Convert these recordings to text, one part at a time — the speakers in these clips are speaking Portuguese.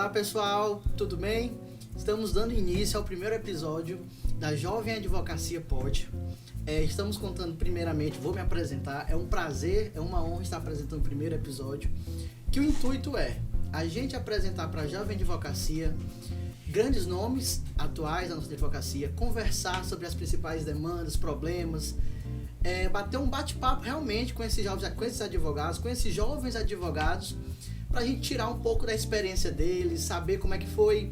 Olá pessoal, tudo bem? Estamos dando início ao primeiro episódio da Jovem Advocacia Pod. Estamos contando primeiramente, vou me apresentar, é um prazer, é uma honra estar apresentando o primeiro episódio, que o intuito é a gente apresentar para a Jovem Advocacia grandes nomes atuais da nossa advocacia, conversar sobre as principais demandas, problemas, bater um bate-papo realmente com esses advogados, com esses jovens advogados, para a gente tirar um pouco da experiência deles, saber como é que foi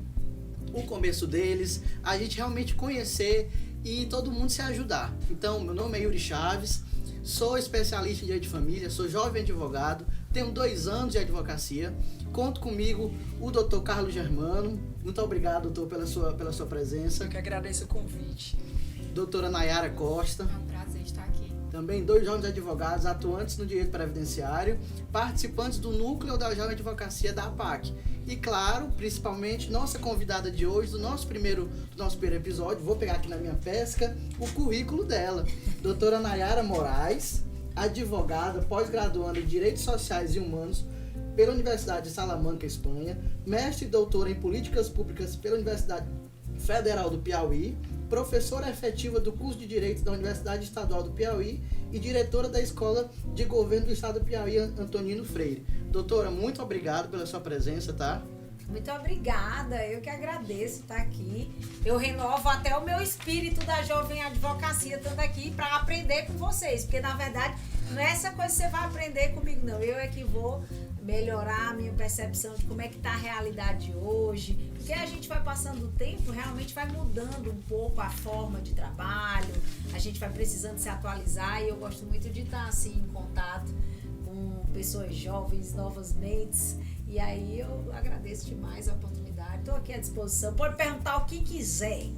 o começo deles, a gente realmente conhecer e todo mundo se ajudar. Então, meu nome é Yuri Chaves, sou especialista em direito de família, sou jovem advogado, tenho 2 anos de advocacia, conto comigo o Dr. Carlos Germano. Muito obrigado, doutor, pela sua presença. Eu que agradeço o convite. Doutora Nayara Costa. É um prazer estar aqui. Também 2 jovens advogados atuantes no direito previdenciário, participantes do núcleo da Jovem Advocacia da APAC. E claro, principalmente, nossa convidada de hoje, do nosso primeiro episódio, vou pegar aqui na minha pesca, o currículo dela. Doutora Nayara Moraes, advogada, pós-graduanda em Direitos Sociais e Humanos pela Universidade de Salamanca, Espanha, mestre e doutora em Políticas Públicas pela Universidade Federal do Piauí, professora efetiva do curso de Direito da Universidade Estadual do Piauí e diretora da Escola de Governo do Estado do Piauí, Antonino Freire. Doutora, muito obrigado pela sua presença, tá? Muito obrigada, eu que agradeço estar aqui. Eu renovo até o meu espírito da Jovem Advocacia estando aqui para aprender com vocês, porque na verdade não é essa coisa que você vai aprender comigo, não. Eu é que vou melhorar a minha percepção de como é que está a realidade hoje, porque a gente vai passando o tempo, realmente vai mudando um pouco a forma de trabalho, a gente vai precisando se atualizar e eu gosto muito de estar assim em contato com pessoas jovens, novas mentes, e aí eu agradeço demais a oportunidade, estou aqui à disposição, pode perguntar o que quiser,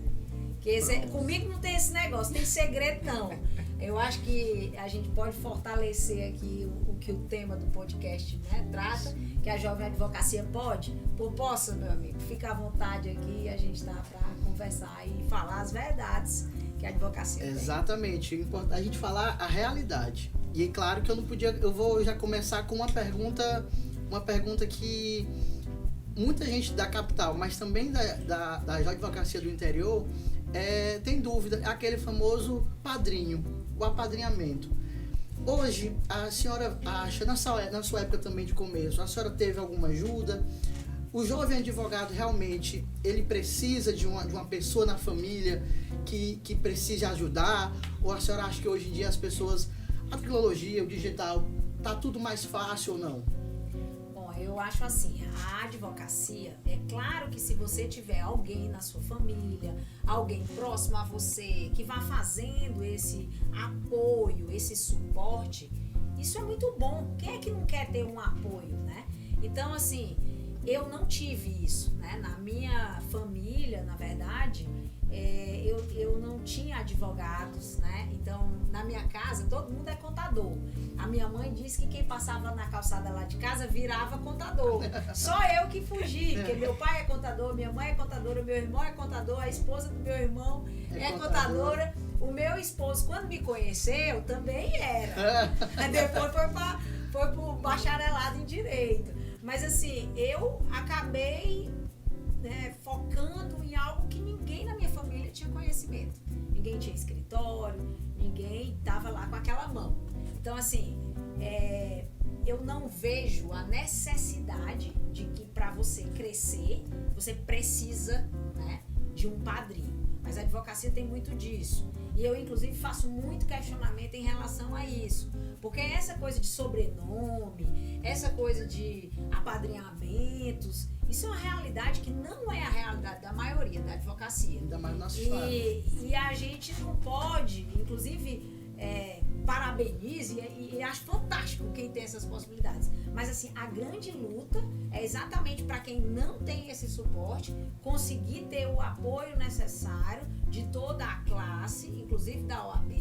que comigo não tem esse negócio, tem segredo não. Eu acho que a gente pode fortalecer aqui o que o tema do podcast, né, trata, que a Jovem Advocacia pode. Possa, meu amigo, fica à vontade aqui, a gente está para conversar e falar as verdades que a advocacia tem. Exatamente, é importante a gente falar a realidade. E é claro que eu vou já começar com uma pergunta que muita gente da capital, mas também da advocacia do interior, tem dúvida, é aquele famoso padrinho, o apadrinhamento. Hoje, a senhora acha, na sua época também de começo, a senhora teve alguma ajuda? O jovem advogado realmente, ele precisa de uma pessoa na família que precise ajudar? Ou a senhora acha que hoje em dia as pessoas, a tecnologia, o digital, tá tudo mais fácil ou não? Eu acho assim, a advocacia, é claro que se você tiver alguém na sua família, alguém próximo a você, que vá fazendo esse apoio, esse suporte, isso é muito bom. Quem é que não quer ter um apoio, né? Então, assim, eu não tive isso, né? Na minha família, na verdade, eu não tinha advogados, né? Então, na minha casa, todo mundo é contador. A minha mãe disse que quem passava na calçada lá de casa virava contador. Só eu que fugi, porque meu pai é contador, minha mãe é contadora, meu irmão é contador, a esposa do meu irmão é contadora. O meu esposo, quando me conheceu, também era. Depois foi pro bacharelado em Direito. Mas assim, eu acabei, né, focando em algo que ninguém na minha família tinha conhecimento. Ninguém tinha escritório, ninguém estava lá com aquela mão. Então, assim, eu não vejo a necessidade de que para você crescer, você precisa, né, de um padrinho. Mas a advocacia tem muito disso. E eu, inclusive, faço muito questionamento em relação a isso. Porque essa coisa de sobrenome, essa coisa de apadrinhamentos, isso é uma realidade que não é a realidade da maioria da advocacia. Ainda mais no nosso estado. E a gente não pode, inclusive, parabenizo e acho fantástico quem tem essas possibilidades. Mas assim, a grande luta é exatamente para quem não tem esse suporte, conseguir ter o apoio necessário de toda a classe, inclusive da OAB,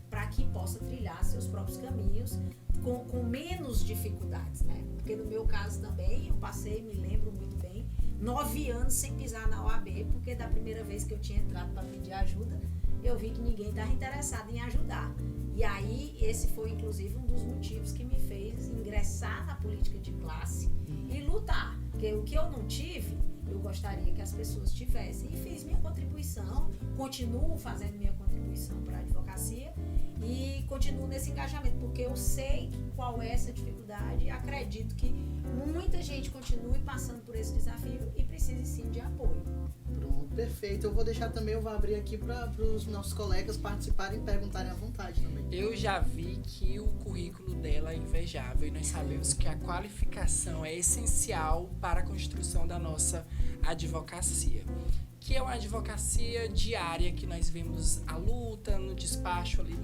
para que possa trilhar seus próprios caminhos com menos dificuldades, né? Porque no meu caso também, eu passei, me lembro muito bem, 9 anos sem pisar na OAB, porque da primeira vez que eu tinha entrado para pedir ajuda, eu vi que ninguém estava interessado em ajudar. E aí, esse foi inclusive um dos motivos que me fez ingressar na política de classe e lutar. Porque Porque o que eu não tive, eu gostaria que as pessoas tivessem. E fiz minha contribuição, continuo fazendo minha contribuição para a advocacia e continuo nesse engajamento, porque eu sei qual é essa dificuldade e acredito que muita gente continue passando por esse desafio e precise sim de apoio. Pronto, perfeito. Eu vou deixar também, eu vou abrir aqui para os nossos colegas participarem e perguntarem à vontade também. Eu já vi que o currículo dela é invejável e nós sabemos que a qualificação é essencial para a construção da nossa advocacia, que é uma advocacia diária que nós vemos a luta no despacho ali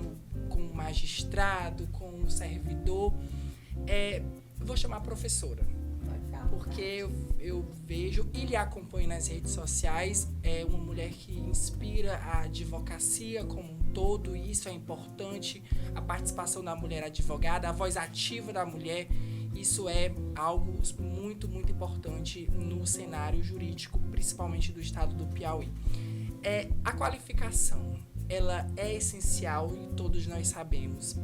com o magistrado, com o servidor. Vou chamar a professora, porque eu vejo e lhe acompanho nas redes sociais, é uma mulher que inspira a advocacia como um todo, e isso é importante, a participação da mulher advogada, a voz ativa da mulher, isso é algo muito, muito importante no cenário jurídico, principalmente do estado do Piauí. A qualificação, ela é essencial e todos nós sabemos.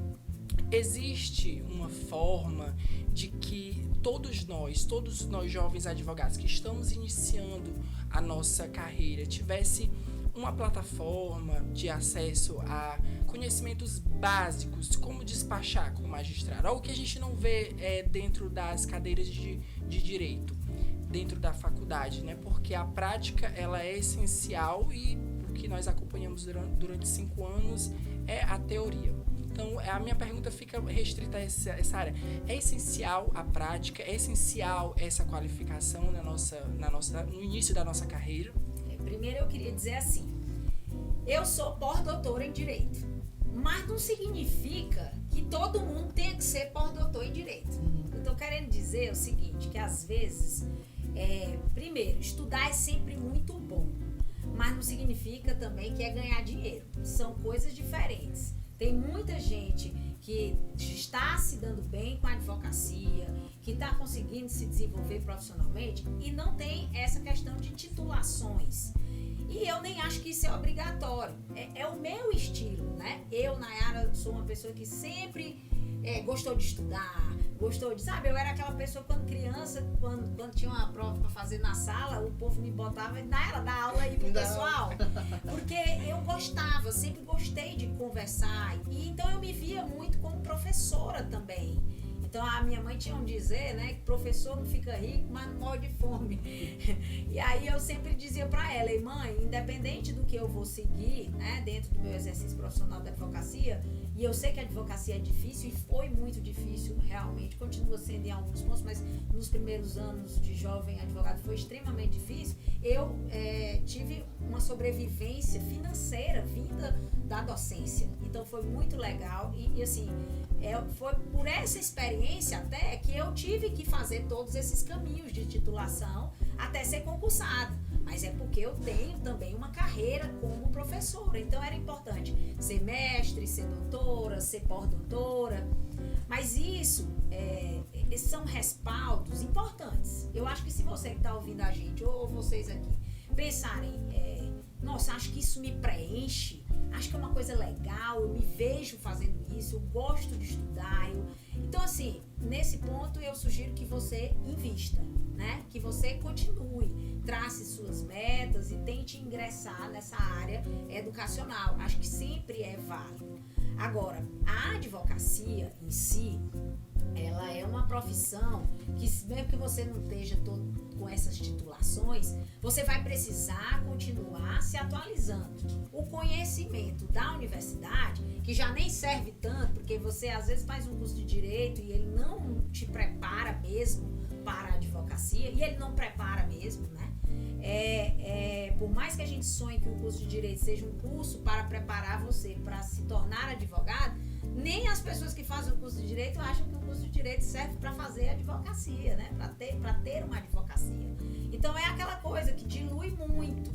Existe uma forma de que todos nós jovens advogados que estamos iniciando a nossa carreira, tivesse uma plataforma de acesso a conhecimentos básicos, como despachar com o magistrado, algo que a gente não vê dentro das cadeiras de direito, dentro da faculdade, né? Porque a prática ela é essencial e o que nós acompanhamos durante 5 anos é a teoria. Então, a minha pergunta fica restrita a essa área. É essencial a prática? É essencial essa qualificação no início da nossa carreira? Primeiro, eu queria dizer assim, eu sou pós-doutora em Direito, mas não significa que todo mundo tenha que ser pós-doutor em Direito. Eu estou querendo dizer o seguinte, que às vezes, primeiro, estudar é sempre muito bom, mas não significa também que é ganhar dinheiro. São coisas diferentes. Tem muita gente que está se dando bem com a advocacia, que está conseguindo se desenvolver profissionalmente e não tem essa questão de titulações. E eu nem acho que isso é obrigatório. É o meu estilo, né? Eu, Nayara, sou uma pessoa que sempre gostou de estudar, gostou de... Sabe, eu era aquela pessoa quando criança, quando tinha uma prova para fazer na sala, o povo me botava e Nayara, dá aula aí pro pessoal. Porque eu gostava, sempre gostei de conversar. E então eu me via muito como professora também. Então a minha mãe tinha um dizer, né, que professor não fica rico, mas não morre de fome. E aí eu sempre dizia para ela, mãe, independente do que eu vou seguir, né, dentro do meu exercício profissional da advocacia, e eu sei que a advocacia é difícil e foi muito difícil, realmente, continua sendo em alguns pontos, mas nos primeiros anos de jovem advogado foi extremamente difícil. Eu tive uma sobrevivência financeira vinda da docência, então foi muito legal e assim, foi por essa experiência até que eu tive que fazer todos esses caminhos de titulação até ser concursada. Mas é porque eu tenho também uma carreira como professora. Então era importante ser mestre, ser doutora, ser pós-doutora. Mas isso são respaldos importantes. Eu acho que se você que está ouvindo a gente, ou vocês aqui, pensarem, nossa, acho que isso me preenche, acho que é uma coisa legal, eu me vejo fazendo isso, eu gosto de estudar. Então, assim, nesse ponto eu sugiro que você invista, né? Que você continue, trace suas metas e tente ingressar nessa área educacional. Acho que sempre é válido. Agora, a advocacia em si, ela é uma profissão que, mesmo que você não esteja todo com essas titulações, você vai precisar continuar se atualizando. O conhecimento da universidade, que já nem serve tanto, porque você às vezes faz um curso de direito e ele não te prepara mesmo para a advocacia, e ele não prepara mesmo, né? Por mais que a gente sonhe que o curso de direito seja um curso para preparar você para se tornar advogado, nem as pessoas que fazem o curso de direito acham que o curso de direito serve para fazer advocacia, né? Para ter uma advocacia. Então é aquela coisa que dilui muito.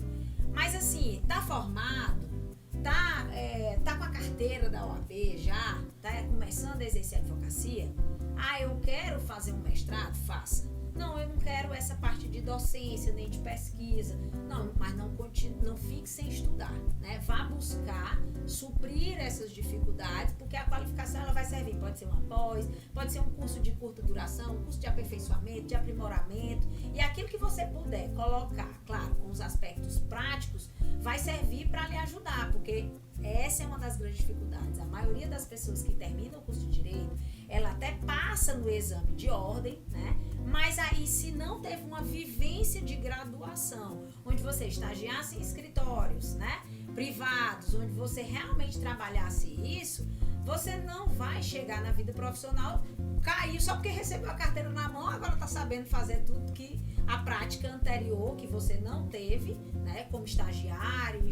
Mas assim, tá formado, tá com a carteira da OAB já, tá começando a exercer advocacia, eu quero fazer um mestrado? Faça. Não, eu não quero essa parte de docência, nem de pesquisa. Não, mas não fique sem estudar, né? Vá buscar suprir essas dificuldades, porque a qualificação ela vai servir, pode ser uma pós, pode ser um curso de curta duração, um curso de aperfeiçoamento, de aprimoramento, e aquilo que você puder colocar, claro, com os aspectos práticos, vai servir para lhe ajudar, porque essa é uma das grandes dificuldades. A maioria das pessoas que terminam o curso de Direito, ela até passa no exame de ordem, né? Mas aí, se não teve uma vivência de graduação, onde você estagiasse em escritórios, né, privados, onde você realmente trabalhasse isso, você não vai chegar na vida profissional, cair só porque recebeu a carteira na mão, agora está sabendo fazer tudo que a prática anterior, que você não teve, né, como estagiário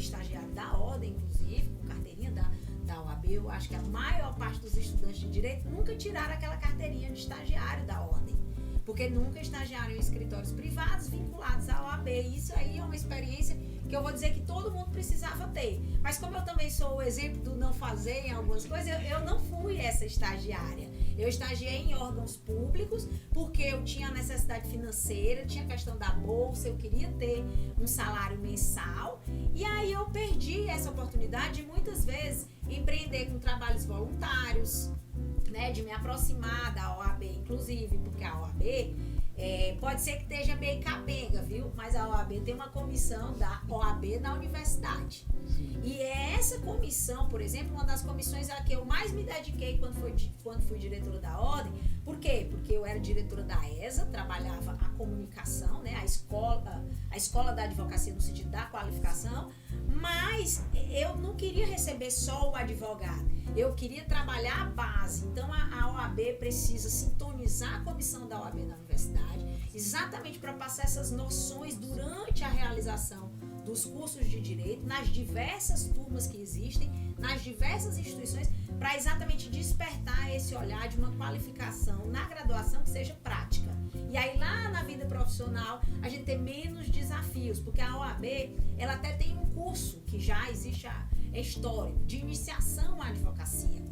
da ordem, inclusive, com carteirinha da OAB. Eu acho que a maior parte dos estudantes de Direito nunca tiraram aquela carteirinha de estagiário da ordem, porque nunca estagiaram em escritórios privados vinculados à OAB. Isso aí é uma experiência que eu vou dizer que todo mundo precisava ter. Mas como eu também sou o exemplo do não fazer em algumas coisas, eu não fui essa estagiária. Eu estagiei em órgãos públicos porque eu tinha necessidade financeira, tinha a questão da bolsa, eu queria ter um salário mensal. E aí eu perdi essa oportunidade de muitas vezes empreender com trabalhos voluntários, né, de me aproximar da OAB, inclusive, porque a OAB pode ser que esteja meio capenga, viu? Mas a OAB tem uma comissão da OAB na universidade. Sim. E essa comissão, por exemplo, uma das comissões a que eu mais me dediquei quando fui diretora da ordem. Por quê? Porque eu era diretora da ESA, trabalhava a comunicação, né, a escola da advocacia no sentido da qualificação, mas eu não queria receber só o advogado, eu queria trabalhar a base. Então a OAB precisa sintonizar a comissão da OAB na universidade, exatamente para passar essas noções durante a realização dos cursos de Direito, nas diversas turmas que existem, nas diversas instituições, para exatamente despertar esse olhar de uma qualificação na graduação que seja prática. E aí lá na vida profissional a gente tem menos desafios, porque a OAB ela até tem um curso que já existe, é histórico, de iniciação à advocacia,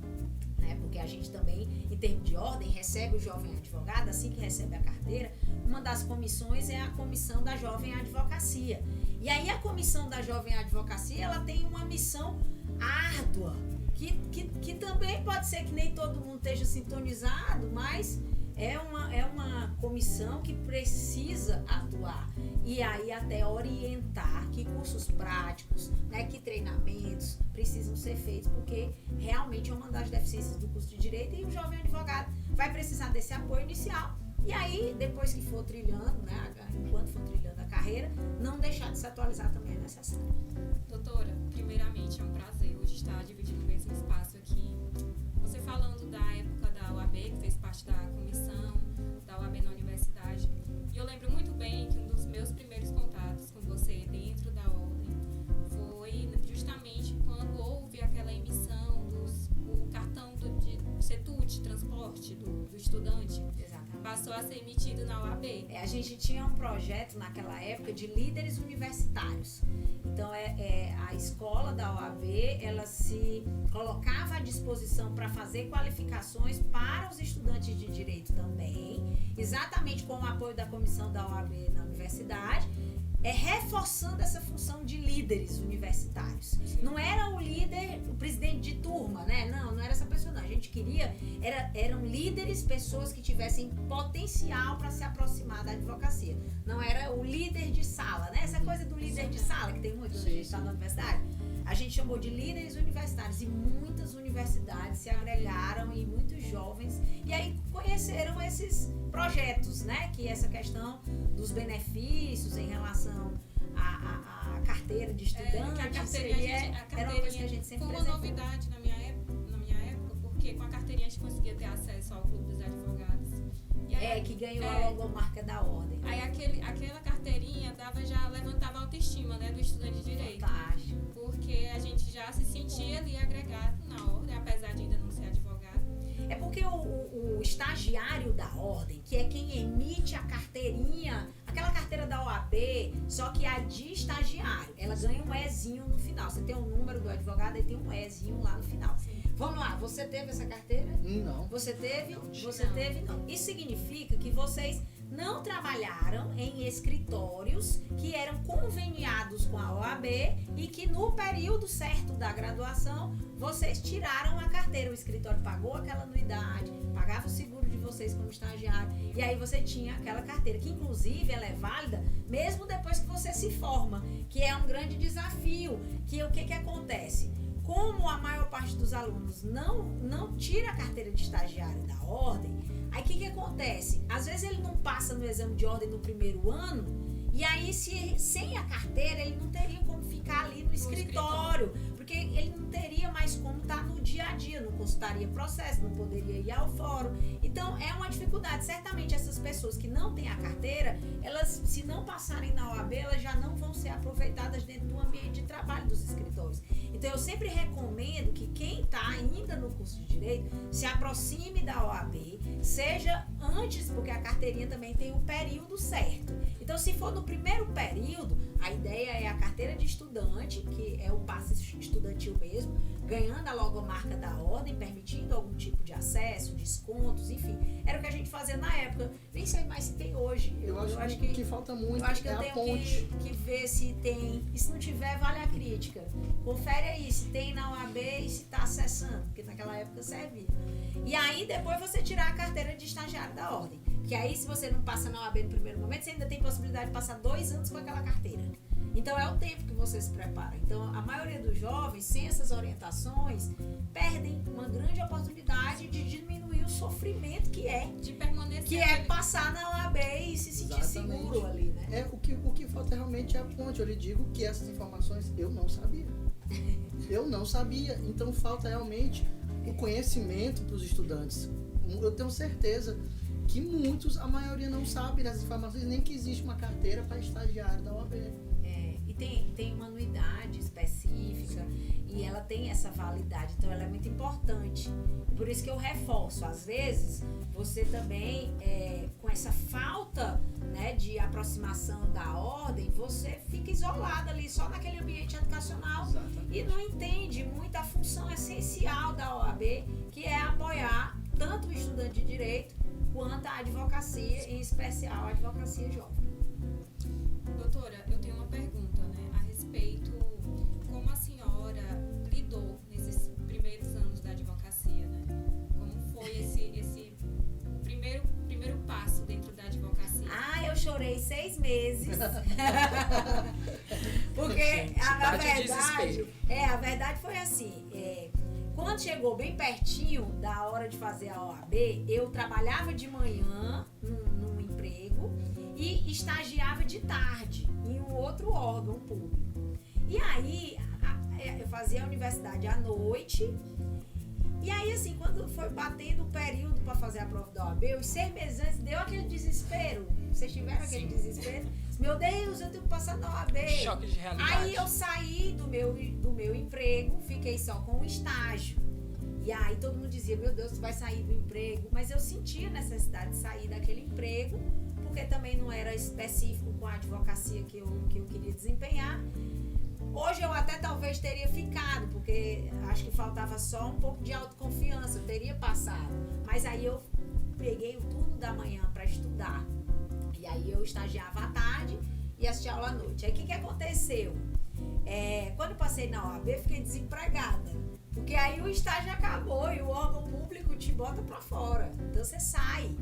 né? Porque a gente também, em termos de ordem, recebe o jovem advogado, assim que recebe a carteira, uma das comissões é a comissão da jovem advocacia. E aí a comissão da jovem advocacia, ela tem uma missão árdua, que também pode ser que nem todo mundo esteja sintonizado, mas é uma comissão que precisa atuar e aí até orientar que cursos práticos, né, que treinamentos precisam ser feitos, porque realmente é uma das deficiências do curso de Direito e o jovem advogado vai precisar desse apoio inicial. E aí, depois que for trilhando, né, enquanto for trilhando a carreira, não deixar de se atualizar também é necessário. Doutora, primeiramente é um prazer hoje estar dividindo o mesmo espaço aqui. Você falando da época da OAB, que fez parte da comissão da OAB na universidade. E eu lembro muito bem que um dos meus primeiros contatos com você dentro da ordem foi justamente quando houve aquela emissão do cartão de CETUT, transporte do estudante. Exatamente. Passou a ser emitido na OAB. A gente tinha um projeto naquela época de líderes universitários. Então, a escola da OAB, ela se colocava à disposição para fazer qualificações para os estudantes de Direito também, exatamente com o apoio da comissão da OAB na universidade, reforçando essa função de líderes universitários. Sim. Não era o líder, o presidente de turma, né? Não era essa pessoa, não. A gente queria, eram líderes, pessoas que tivessem potencial para se aproximar da advocacia. Não era o líder de sala, né? Essa coisa do líder de sala, que tem muito quando a gente está na universidade. A gente chamou de líderes universitários e muitas universidades se agregaram e muitos jovens, e aí conheceram esses projetos, né? Que essa questão dos benefícios em relação à carteira de estudante, a carteirinha era uma coisa que a gente sempre foi uma novidade na minha época, porque com a carteirinha a gente conseguia ter acesso ao Clube dos Advogados. E aí, que ganhou a logomarca da ordem. Aí aquela carteirinha levantava a autoestima, né, do estudante de Direito. Fantástico. Porque a gente já se sentia ali agregado na ordem, apesar de ainda não ser advogado. É porque o estagiário da ordem, que é quem emite a carteirinha, aquela carteira da OAB, só que a de estagiário, ela ganha um Ezinho no final. Você tem o número do advogado e tem um Ezinho lá no final. Sim. Vamos lá, você teve essa carteira? Não. Você teve? Não. Você teve? Não. Isso significa que vocês não trabalharam em escritórios que eram conveniados com a OAB e que no período certo da graduação vocês tiraram a carteira. O escritório pagou aquela anuidade, pagava o seguro de vocês como estagiário e aí você tinha aquela carteira, que inclusive ela é válida mesmo depois que você se forma, que é um grande desafio, que o que acontece? Como a maior parte dos alunos não tira a carteira de estagiário da ordem, aí o que acontece? Às vezes ele não passa no exame de ordem no primeiro ano, e aí sem a carteira ele não teria como ficar ali no escritório, porque ele não teria mais como estar no dia a dia, não consultaria processo, não poderia ir ao fórum. Então é uma dificuldade. Certamente essas pessoas que não têm a carteira, elas, se não passarem na OAB, elas já não vão ser aproveitadas dentro do ambiente de trabalho dos escritórios. Então eu sempre recomendo que quem está ainda no curso de Direito se aproxime da OAB, seja antes, porque a carteirinha também tem o período certo. Então se for no primeiro período, a ideia é a carteira de estudante, que é o passe estudantil mesmo, ganhando a logomarca da ordem, permitindo algum tipo de acesso, descontos, enfim. Era o que a gente fazia na época. Nem sei mais se tem hoje. Eu acho que falta muito. Eu acho que é eu a tenho ponte. que ver se tem. E se não tiver, vale a crítica. Confere aí se tem na OAB e se está acessando, porque naquela época servia. E aí depois você tirar a carteira de estagiário da ordem. Que aí, se você não passa na OAB no primeiro momento, você ainda tem possibilidade de passar 2 anos com aquela carteira. Então é o tempo que você se prepara. Então a maioria dos jovens, sem essas orientações, perdem uma grande oportunidade de diminuir o sofrimento que é De permanecer. que é passar na OAB e se sentir Exatamente. seguro ali, né? O que falta realmente é a ponte. Eu lhe digo que essas informações eu não sabia. Eu não sabia. Então falta realmente o conhecimento para os estudantes. Eu tenho certeza que muitos, a maioria não sabe dessas informações, nem que existe uma carteira para estagiário da OAB. E tem uma anuidade específica e ela tem essa validade, então ela é muito importante. Por isso que eu reforço, às vezes você também, com essa falta, né, de aproximação da ordem, você fica isolado ali só naquele ambiente educacional. Exatamente. E não entende muito a função essencial da OAB, que é apoiar tanto o estudante de direito quanto a advocacia, em especial a advocacia jovem. Doutora, eu tenho uma pergunta, né, a respeito como a senhora lidou nesses primeiros anos da advocacia, né? Como foi esse primeiro passo dentro da advocacia? Eu chorei 6 meses. Porque Gente, a bate o verdade, desespero. a verdade foi assim, quando chegou bem pertinho da hora de fazer a OAB, eu trabalhava de manhã num emprego e estagiava de tarde em um outro órgão público. E aí eu fazia a universidade à noite. E aí, assim, quando foi batendo o período para fazer a prova da OAB, os 6 meses antes deu aquele desespero. Vocês tiveram aquele desespero? Meu Deus, eu tenho que passar na OAB. Choque de realidade. Aí eu saí do meu emprego, fiquei só com o estágio. E aí todo mundo dizia, meu Deus, tu vai sair do emprego. Mas eu sentia necessidade de sair daquele emprego, porque também não era específico com a advocacia que eu queria desempenhar. Hoje eu até talvez teria ficado, porque acho que faltava só um pouco de autoconfiança, eu teria passado. Mas aí eu peguei o turno da manhã para estudar. E aí eu estagiava à tarde e assistia aula à noite. Aí o que aconteceu? Quando eu passei na OAB, eu fiquei desempregada. Porque aí o estágio acabou e o órgão público te bota para fora. Então você sai.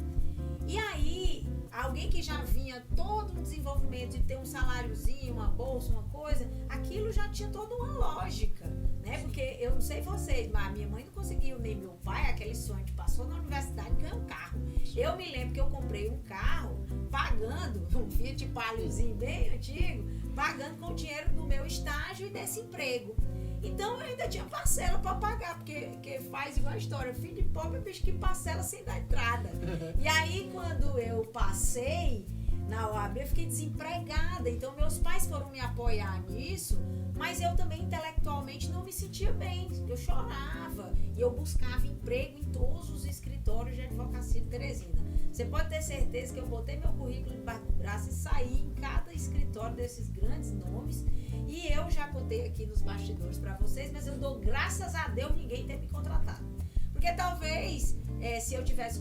E aí, alguém que já vinha todo um desenvolvimento de ter um saláriozinho, uma bolsa, uma coisa, aquilo já tinha toda uma lógica, né? Porque eu não sei vocês, mas a minha mãe não conseguiu, nem meu pai, aquele sonho que passou na universidade, ganhou um carro. Eu me lembro que eu comprei um carro pagando, um Fiat Paliozinho bem antigo, pagando com o dinheiro do meu estágio e desse emprego. Então eu ainda tinha parcela para pagar, porque faz igual a história, filho de pobre, bicho que parcela sem dar entrada. E aí quando eu passei na OAB, eu fiquei desempregada, então meus pais foram me apoiar nisso, mas eu também intelectualmente não me sentia bem, eu chorava e eu buscava emprego em todos os escritórios de advocacia de Teresina. Você pode ter certeza que eu botei meu currículo debaixo do braço e saí em cada escritório desses grandes nomes. E eu já contei aqui nos bastidores para vocês, mas eu dou graças a Deus ninguém ter me contratado. Porque talvez se eu tivesse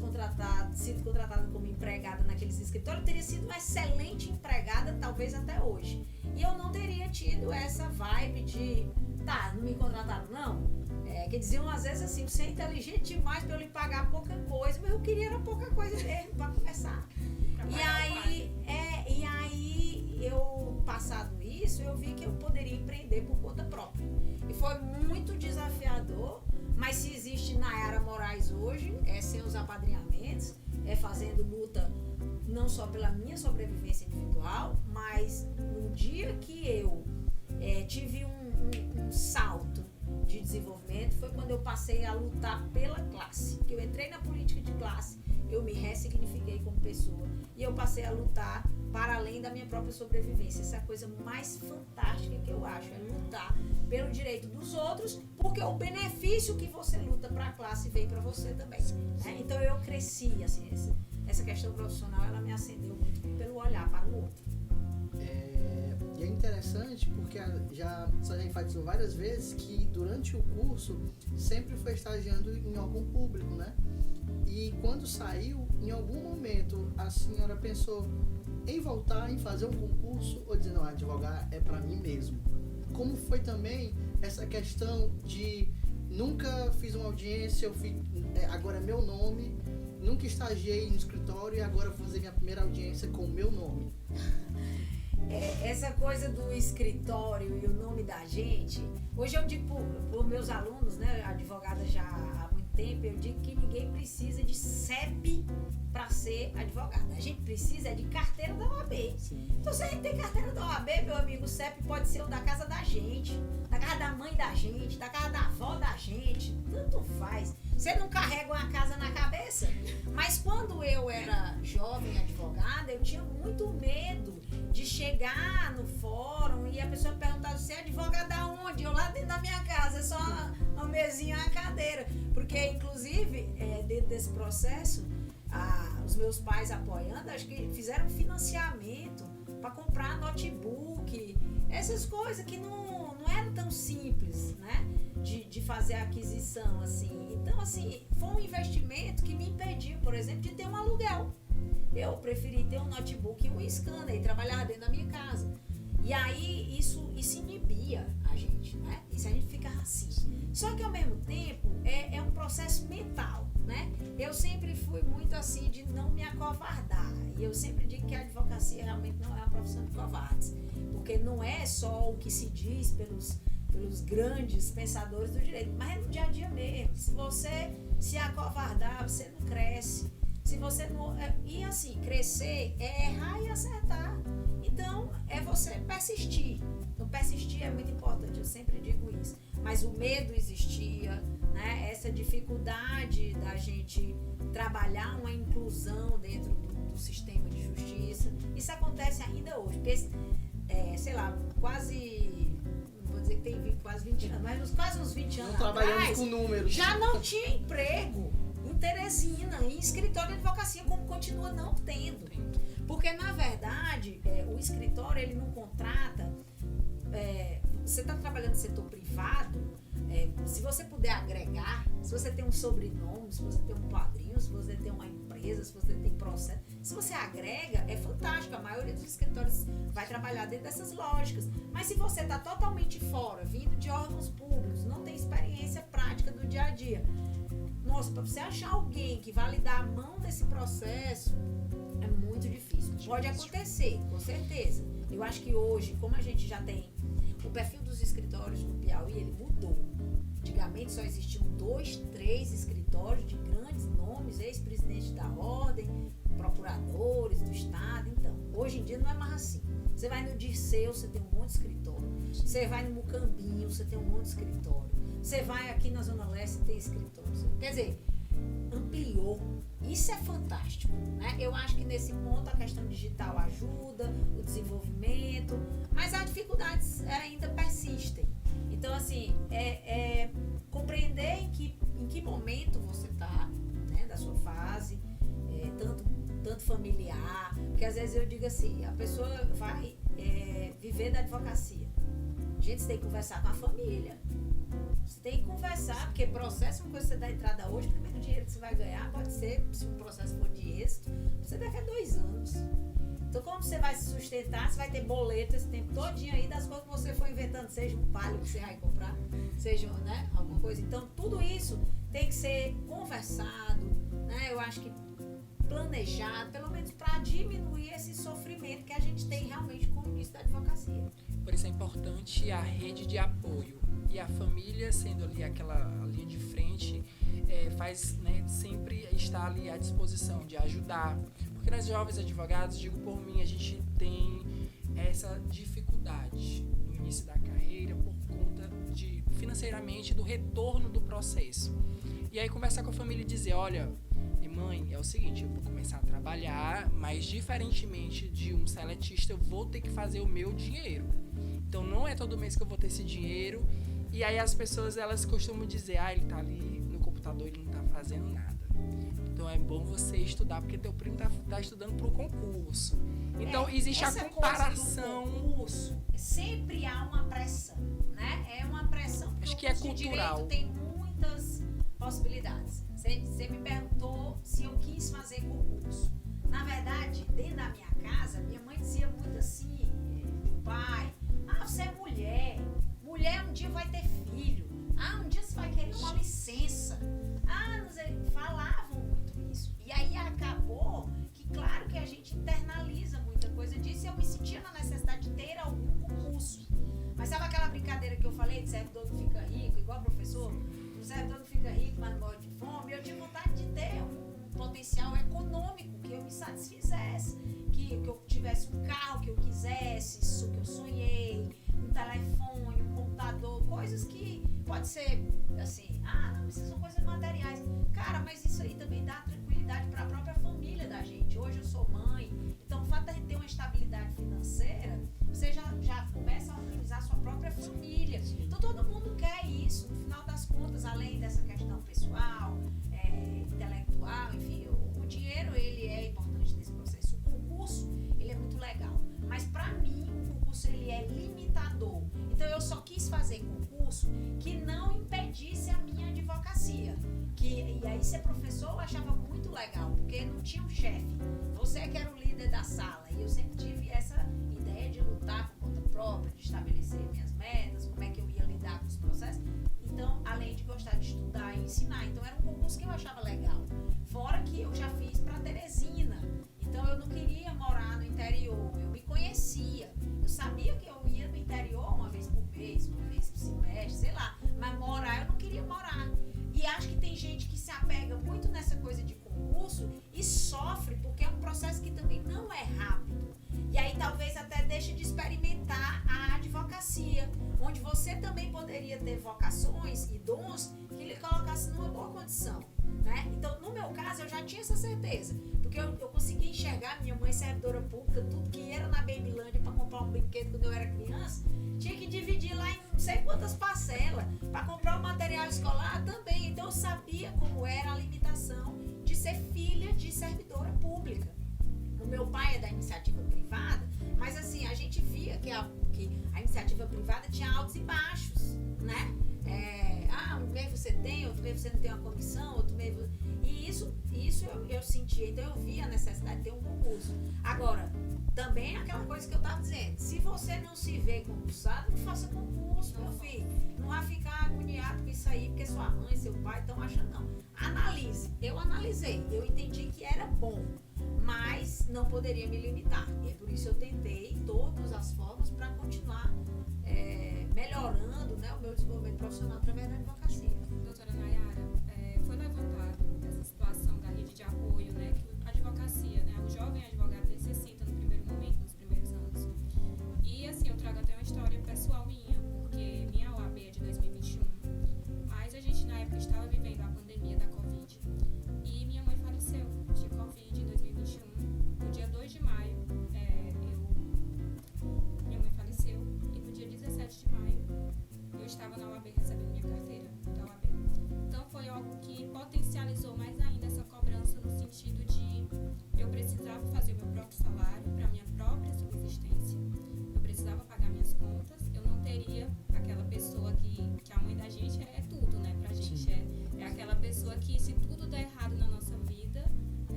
sido contratada como empregada naqueles escritórios, eu teria sido uma excelente empregada, talvez até hoje. E eu não teria tido essa vibe de, não me contrataram não. Que diziam às vezes assim, você é inteligente demais para eu lhe pagar pouca coisa, mas eu queria era pouca coisa mesmo para começar. E aí, eu, passado isso, eu vi que eu poderia empreender por conta própria. E foi muito desafiador, mas se existe Nayara Moraes hoje, é sem os apadrinhamentos, é fazendo luta não só pela minha sobrevivência individual, mas no dia que eu tive um salto de desenvolvimento, foi quando eu passei a lutar pela classe. Que eu entrei na política de classe, eu me ressignifiquei como pessoa e eu passei a lutar para além da minha própria sobrevivência. Essa é a coisa mais fantástica que eu acho, é lutar pelo direito dos outros, porque o benefício que você luta para a classe vem para você também. Né? Então eu cresci, assim, essa questão profissional, ela me acendeu muito pelo olhar para o outro. E é interessante porque já enfatizou várias vezes que durante o curso sempre foi estagiando em algum público, né? E quando saiu, em algum momento a senhora pensou em voltar, em fazer um concurso ou dizer, não, advogar é para mim mesmo. Como foi também essa questão de nunca fiz uma audiência, agora é meu nome, nunca estagiei no escritório e agora vou fazer minha primeira audiência com o meu nome. Essa coisa do escritório e o nome da gente, hoje eu digo por meus alunos, né, advogada já há muito tempo, eu digo que ninguém precisa de CEP para ser advogada. A gente precisa de carteira da OAB. Sim. Então, se a gente tem carteira da OAB, meu amigo, o CEP pode ser o da casa da gente, da casa da mãe da gente, da casa da avó da gente, tanto faz. Você não carrega uma casa na cabeça? Mas quando eu era jovem advogada, eu tinha muito medo de chegar no fórum e a pessoa me perguntar, você é advogada aonde? Eu lá dentro da minha casa, é só uma mesinha e uma cadeira. Porque, inclusive, dentro desse processo, os meus pais apoiando, acho que fizeram financiamento para comprar notebook, essas coisas que não eram tão simples, né? De fazer a aquisição, assim. Então, assim, foi um investimento que me impediu, por exemplo, de ter um aluguel. Eu preferi ter um notebook e um scanner e trabalhar dentro da minha casa. E aí, isso inibia a gente, né? Isso a gente ficava assim. Só que, ao mesmo tempo, é um processo mental, né? Eu sempre fui muito assim de não me acovardar. E eu sempre digo que a advocacia realmente não é uma profissão de covardes. Porque não é só o que se diz pelos grandes pensadores do direito, mas é no dia a dia mesmo. Se você se acovardar, você não cresce. Se você não... E assim, crescer é errar e acertar. Então, é você persistir. Então, persistir é muito importante, eu sempre digo isso. Mas o medo existia, né? Essa dificuldade da gente trabalhar uma inclusão dentro do sistema de justiça. Isso acontece ainda hoje. Porque, sei lá, quase... Não vou dizer que tem quase 20 anos, mas quase uns 20 anos atrás, com números. Já não tinha emprego em Teresina, em escritório de advocacia, como continua não tendo. Porque, na verdade, o escritório, ele não contrata... você está trabalhando no setor privado, se você puder agregar, se você tem um sobrenome, se você tem um padrinho, se você tem uma empresa, se você tem processo, se você agrega, é fantástico. A maioria dos escritórios vai trabalhar dentro dessas lógicas. Mas se você está totalmente fora, vindo de órgãos públicos, não tem experiência prática do dia a dia, nossa, para você achar alguém que vai lhe dar a mão nesse processo, é muito difícil. Pode acontecer, com certeza. Eu acho que hoje, como a gente já tem o perfil dos escritórios no Piauí, ele mudou. Antigamente só existiam 2, 3 escritórios de grandes nomes, ex-presidentes da ordem, procuradores do estado. Então, hoje em dia não é mais assim. Você vai no Dirceu, você tem um monte de escritório. Você vai no Mucambinho, você tem um monte de escritório. Você vai aqui na Zona Leste, tem escritório. Quer dizer, ampliou. Isso é fantástico, né? Eu acho que nesse ponto a questão digital ajuda, o desenvolvimento, mas as dificuldades ainda persistem. Então, assim, compreender em que momento você está, né, da sua fase, tanto familiar, porque às vezes eu digo assim, a pessoa vai viver da advocacia. Gente, você tem que conversar com a família. Você tem que conversar, porque processo é uma coisa que você dá entrada hoje, o primeiro dinheiro que você vai ganhar pode ser, se o processo for de êxito, você daqui a 2 anos. Então, como você vai se sustentar, você vai ter boleto esse tempo todinho aí das coisas que você foi inventando, seja um palio que você vai comprar, seja, né, alguma coisa. Então, tudo isso tem que ser conversado, né? Eu acho que planejado, pelo menos para diminuir esse sofrimento que a gente tem realmente com o início da advocacia. Por isso é importante a rede de apoio. E a família, sendo ali aquela linha de frente, faz, né, sempre estar ali à disposição de ajudar. Porque nós jovens advogados, digo por mim, a gente tem essa dificuldade no início da carreira por conta de, financeiramente, do retorno do processo. E aí conversar com a família e dizer, olha, mãe, é o seguinte, eu vou começar a trabalhar, mas diferentemente de um seletista, eu vou ter que fazer o meu dinheiro. Então não é todo mês que eu vou ter esse dinheiro. E aí as pessoas, elas costumam dizer, ele tá ali no computador, ele não tá fazendo nada. Então é bom você estudar, porque teu primo tá estudando pro concurso. Então existe a comparação. Concurso, sempre há uma pressão, né? É uma pressão, porque acho que o curso é cultural. de direito tem muitas possibilidades. Você me perguntou se eu quis fazer concurso. Na verdade, dentro da minha casa, minha mãe dizia muito assim, meu pai, você é mulher. Mulher um dia vai ter filho. Um dia você vai querer uma licença. Não sei, falavam muito isso. E aí acabou que, claro que a gente internaliza muita coisa disso e eu me sentia na necessidade de ter algum concurso. Mas sabe aquela brincadeira que eu falei de servidor que fica rico, igual professor? O servidor não fica rico, mas não morre de fome. Eu tinha vontade de ter um potencial econômico que eu me satisfizesse, que eu tivesse um carro que eu quisesse, isso que eu sonhei, um telefone, um computador, coisas que pode ser assim, não, isso são coisas materiais. Cara, mas isso aí também dá tranquilidade para a própria família da gente. Hoje eu sou mãe, então o fato de ter uma estabilidade financeira, você já começa a organizar a sua própria família. Então todo mundo quer isso. No final das contas, além dessa questão pessoal, intelectual, enfim, o dinheiro ele é importante nesse processo. O concurso, ele é muito legal. Mas para mim, o concurso ele é limitador. Então eu só quis fazer concurso que não impedisse a minha advocacia. E aí ser professor eu achava muito legal, porque não tinha um chefe. Você que era o líder da sala. E eu sempre tive essa ideia de lutar por conta própria, de estabelecer minhas metas, como é que eu ia lidar com os processos. Então, além de gostar de estudar e ensinar. Então era um concurso que eu achava legal. Fora que eu já fiz para Teresina. Então eu não queria morar no interior. Eu me conhecia. Eu sabia que eu ia no interior uma vez por mês, uma vez por semestre, sei lá. Mas morar eu não queria morar. E acho que tem gente que se apega muito nessa coisa de concurso e sofre, porque é um processo que também não é rápido. E aí talvez até deixe de experimentar a advocacia, onde você também poderia ter vocações e dons que lhe colocassem numa boa condição, né? Então, no meu caso, eu já tinha essa certeza, porque eu consegui enxergar minha mãe servidora pública, tudo que era na Babylândia para comprar um brinquedo quando eu era criança, tinha que dividir lá em não sei quantas parcelas, para comprar o material escolar também. Então, eu sabia como era a limitação de ser filha de servidora pública. O meu pai é da iniciativa privada, mas assim, a gente via que a iniciativa privada tinha altos e baixos, né? Um mês você tem, outro mês você não tem uma comissão, outro mês... E isso eu sentia, então eu via a necessidade de ter um concurso. Agora, também é aquela coisa que eu estava dizendo, se você não se vê concursado, não faça concurso, meu filho. Não vai ficar agoniado com isso aí, porque sua mãe, seu pai estão achando, não. Analise. Eu analisei, eu entendi que era bom, mas não poderia me limitar. E é por isso eu tentei todas as formas para continuar melhorando, né, o meu desenvolvimento profissional através da advocacia. Doutora Nayara, foi levantado essa situação da rede de apoio, né, que a advocacia, né, o jovem advogado necessita no primeiro momento, nos primeiros anos. E assim, eu trago até uma história pessoal minha, porque minha OAB é de 2021, mas a gente na época estava vivendo a pandemia da Covid e minha mãe faleceu de Covid em 2021. No dia 2 de maio,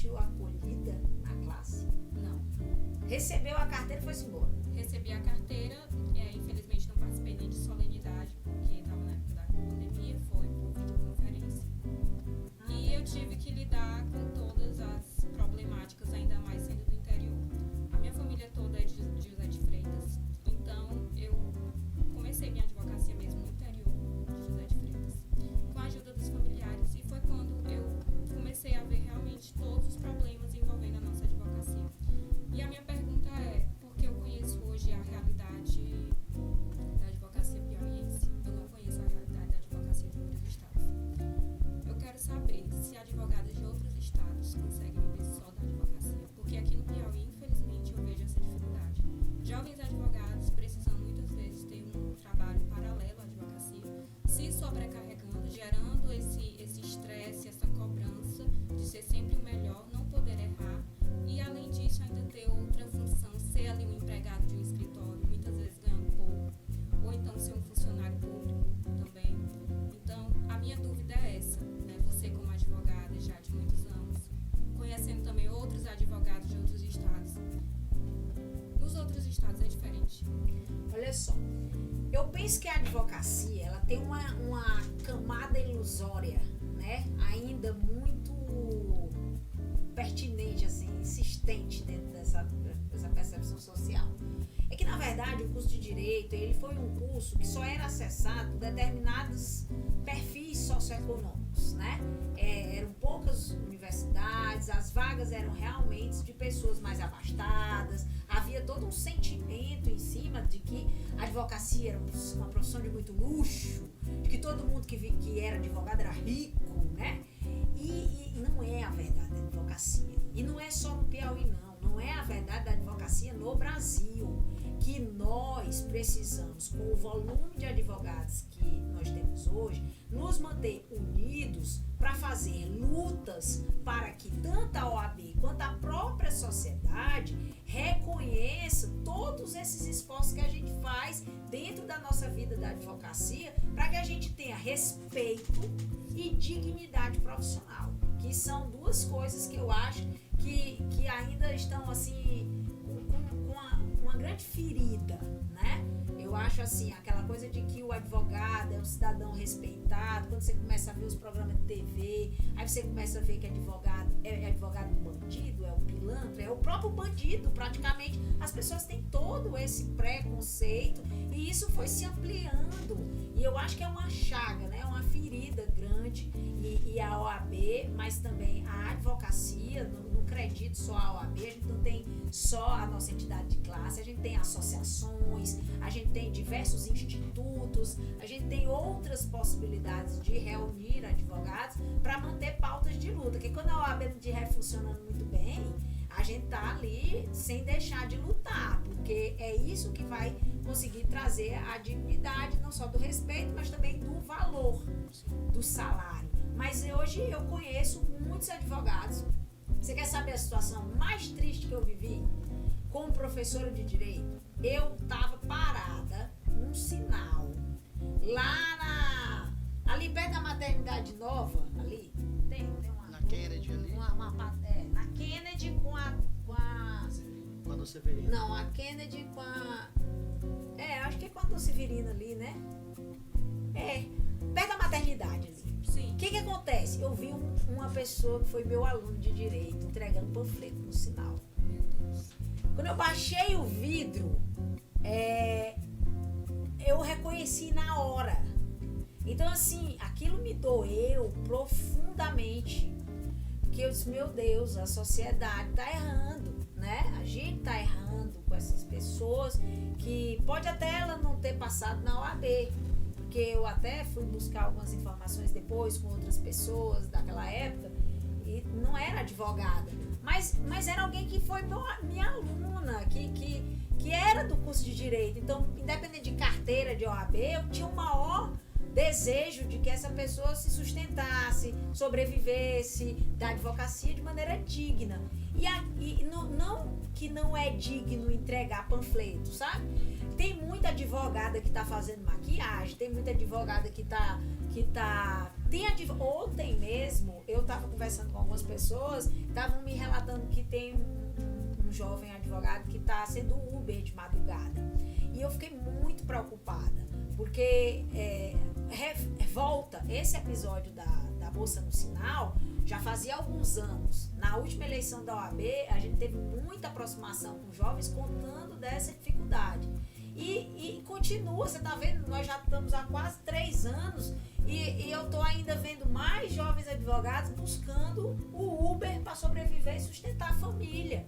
sentiu acolhida na classe? Não. Recebeu a carteira e foi-se embora? Recebi a carteira, infelizmente não participei nem de solenidade, porque estava na época da pandemia, foi por videoconferência. E eu tive que lidar com todas as problemáticas, ainda mais sendo do interior. A minha família toda é de José de Freitas, então eu comecei minha advocacia mesmo no interior de José de Freitas, com a ajuda dos familiares, e foi quando eu comecei a ver realmente todos os problemas envolvendo a nossa advocacia. E a minha pergunta é, porque eu conheço hoje a realidade da advocacia piauiense, eu não conheço a realidade da advocacia de outros estados. Eu quero saber se advogados de outros estados conseguem viver só da advocacia, porque aqui no Piauí, infelizmente, eu vejo essa dificuldade. Jovens advogados precisam muitas vezes ter um trabalho paralelo à advocacia, se sobrecarregando, gerando esse estresse, essa cobrança de ser sempre o melhor, não poder errar, e além disso ainda ter outra função, ser ali um empregado de um escritório, muitas vezes ganhando pouco, ou então ser um funcionário público também. Então, a minha dúvida é essa, né? Você como advogada já de muitos anos, conhecendo também outros advogados de outros estados. Nos outros estados é diferente. Olha só, eu penso que a advocacia, ela tem uma camada ilusória, né? Ainda muito pertinente, assim, insistente dentro dessa percepção social. É que, na verdade, o curso de Direito, ele foi um curso que só era acessado por determinados perfis socioeconômicos, né? Eram poucas universidades, as vagas eram realmente de pessoas mais abastadas, havia todo um sentimento em cima de que a advocacia era uma profissão de muito luxo, de que todo mundo que era advogado era rico, né? E não é a verdade da advocacia. E não é só no Piauí, não é a verdade da advocacia no Brasil, que nós precisamos, com o volume de advogados que nós temos hoje, nos manter unidos para fazer lutas para que tanto a OAB quanto a própria sociedade reconheça todos esses esforços que a gente faz dentro da nossa vida da advocacia, para que a gente tenha respeito e dignidade profissional, que são duas coisas que eu acho que ainda estão assim com uma grande ferida, né? Eu acho assim, aquela coisa de que o advogado é um cidadão respeitado. Quando você começa a ver os programas de TV, aí você começa a ver que advogado é advogado bandido, é o pilantra, é o próprio bandido, praticamente. As pessoas têm todo esse preconceito e isso foi se ampliando. E eu acho que é uma chaga, né? Uma ferida grande. E a OAB, mas também a advocacia, não acredito só a OAB, a gente não tem só a nossa entidade de classe, a gente tem associações, a gente tem diversos institutos, a gente tem outras possibilidades de reunir advogados para manter pautas de luta, porque quando a OAB não estiver funcionando muito bem, a gente tá ali sem deixar de lutar, porque é isso que vai conseguir trazer a dignidade, não só do respeito, mas também do valor do salário. Mas hoje eu conheço muitos advogados. Você quer saber a situação mais triste que eu vivi? Como professora de direito, eu estava parada num sinal lá ali perto da Maternidade Nova, ali tem uma Na Kennedy ali? na Kennedy com a Quando você veria. não, a Kennedy com a acho que é com a Dom Severino ali, né? Perto da maternidade ali. Sim. O que acontece? Eu vi uma pessoa que foi meu aluno de direito entregando panfleto no sinal. Meu Deus. Quando eu baixei o vidro, eu reconheci na hora. Então, assim, aquilo me doeu profundamente. Porque eu disse, meu Deus, a sociedade tá errando, né? A gente tá errando com essas pessoas que pode até ela não ter passado na OAB. Porque eu até fui buscar algumas informações depois com outras pessoas daquela época e não era advogada, mas era alguém que foi minha aluna, que era do curso de Direito. Então, independente de carteira de OAB, eu tinha o maior desejo de que essa pessoa se sustentasse, sobrevivesse da advocacia de maneira digna. E não que não é digno entregar panfleto, sabe? Tem muita advogada que tá fazendo maquiagem, tem muita advogada que tá ontem mesmo, eu tava conversando com algumas pessoas, estavam me relatando que tem um jovem advogado que tá sendo Uber de madrugada. E eu fiquei muito preocupada, porque volta esse episódio da moça no sinal, já fazia alguns anos. Na última eleição da OAB, a gente teve muita aproximação com jovens contando dessa dificuldade. E continua, você tá vendo, nós já estamos há quase 3 anos e eu tô ainda vendo mais jovens advogados buscando o Uber para sobreviver e sustentar a família.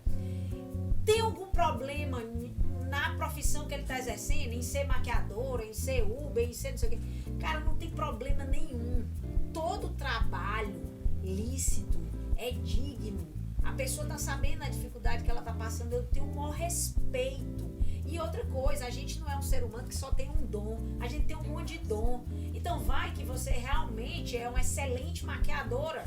Tem algum problema na profissão que ele tá exercendo, em ser maquiadora, em ser Uber, em ser não sei o quê? Cara, não tem problema nenhum. Todo trabalho lícito é digno. A pessoa tá sabendo a dificuldade que ela tá passando, eu tenho o maior respeito. E outra coisa, a gente não é um ser humano que só tem um dom, a gente tem um monte de dom. Então vai que você realmente é uma excelente maquiadora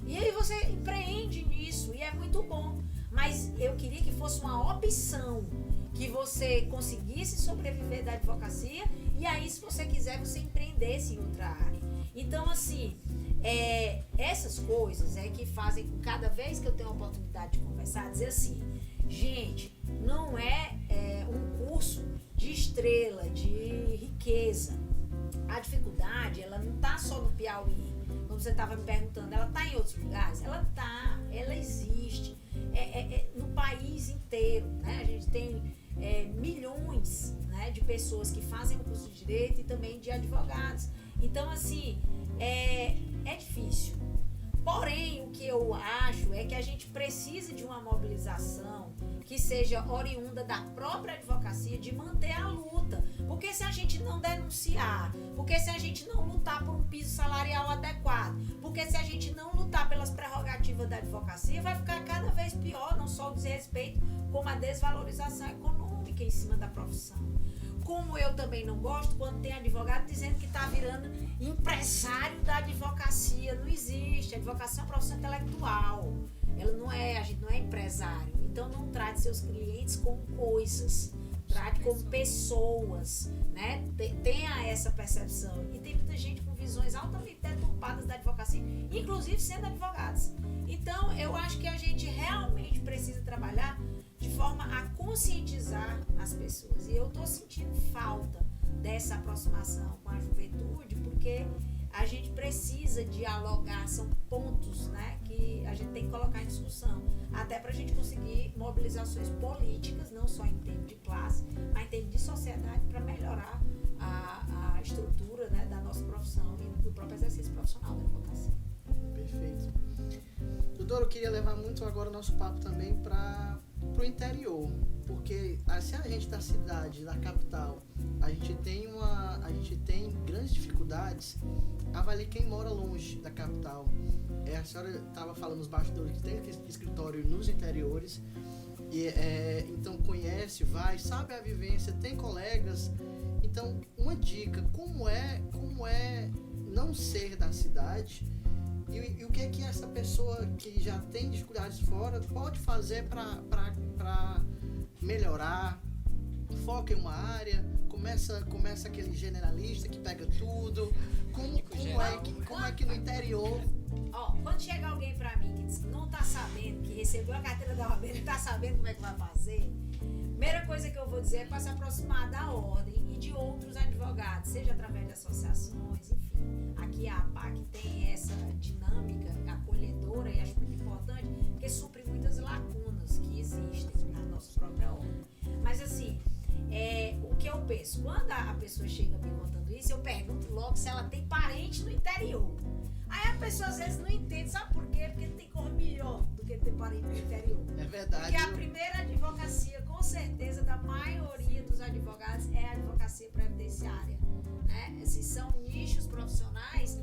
e aí você empreende nisso e é muito bom. Mas eu queria que fosse uma opção, que você conseguisse sobreviver da advocacia e aí, se você quiser, você empreendesse em outra área. Então, assim, essas coisas é que fazem, cada vez que eu tenho a oportunidade de conversar, dizer assim, gente, não é um curso de estrela, de riqueza. A dificuldade, ela não está só no Piauí. Como você estava me perguntando, ela está em outros lugares? Ela está, ela existe. No país inteiro, né? A gente tem milhões, né, de pessoas que fazem o curso de Direito e também de advogados. Então, assim, é difícil. Porém, o que eu acho é que a gente precisa de uma mobilização que seja oriunda da própria advocacia, de manter a luta. Porque se a gente não denunciar, porque se a gente não lutar por um piso salarial adequado, porque se a gente não lutar pelas prerrogativas da advocacia, vai ficar cada vez pior, não só o desrespeito, como a desvalorização econômica em cima da profissão. Como eu também não gosto quando tem advogado dizendo que está virando empresário da advocacia. Não existe. A advocacia é uma profissão intelectual. Ela não é, a gente não é empresário. Então não trate seus clientes como coisas. Trate como pessoas, né? Tenha essa percepção. E tem muita gente com visões altamente deturpadas da advocacia, inclusive sendo advogados. Então eu acho que a gente realmente precisa trabalhar de forma a conscientizar as pessoas. E eu estou sentindo falta dessa aproximação com a juventude, porque a gente precisa dialogar, são pontos, né, que a gente tem que colocar em discussão, até para a gente conseguir mobilizações políticas, não só em termos de classe, mas em termos de sociedade, para melhorar a estrutura, né, da nossa profissão e do próprio exercício profissional da advocacia. Perfeito. Doutor, eu queria levar muito agora o nosso papo também para o interior, porque assim, a gente da cidade, da capital, a gente tem grandes dificuldades. Avalie quem mora longe da capital. A senhora estava falando nos bastidores que tem escritório nos interiores, e então conhece, vai, sabe a vivência, tem colegas. Então, uma dica, como é não ser da cidade e o que é que essa pessoa que já tem dificuldades fora pode fazer para melhorar? Foca em uma área, começa aquele generalista que pega tudo. Como é que no interior... Quando chega alguém pra mim que diz que não tá sabendo, que recebeu a carteira da OAB, não tá sabendo como é que vai fazer, primeira coisa que eu vou dizer é para se aproximar da ordem e de outros advogados, seja através de associações, enfim. Aqui a APAC tem essa dinâmica acolhedora e acho muito importante, porque supre muitas lacunas que existem na nossa própria ordem. Mas assim, o que eu penso, quando a pessoa chega me contando isso, eu pergunto logo se ela tem parente no interior. Aí a pessoa às vezes não entende, sabe por quê? Porque tem cor melhor do que ter parente no interior. É verdade. Porque a primeira advocacia, com certeza, da maioria dos advogados é a advocacia previdenciária, né? Assim, são nichos profissionais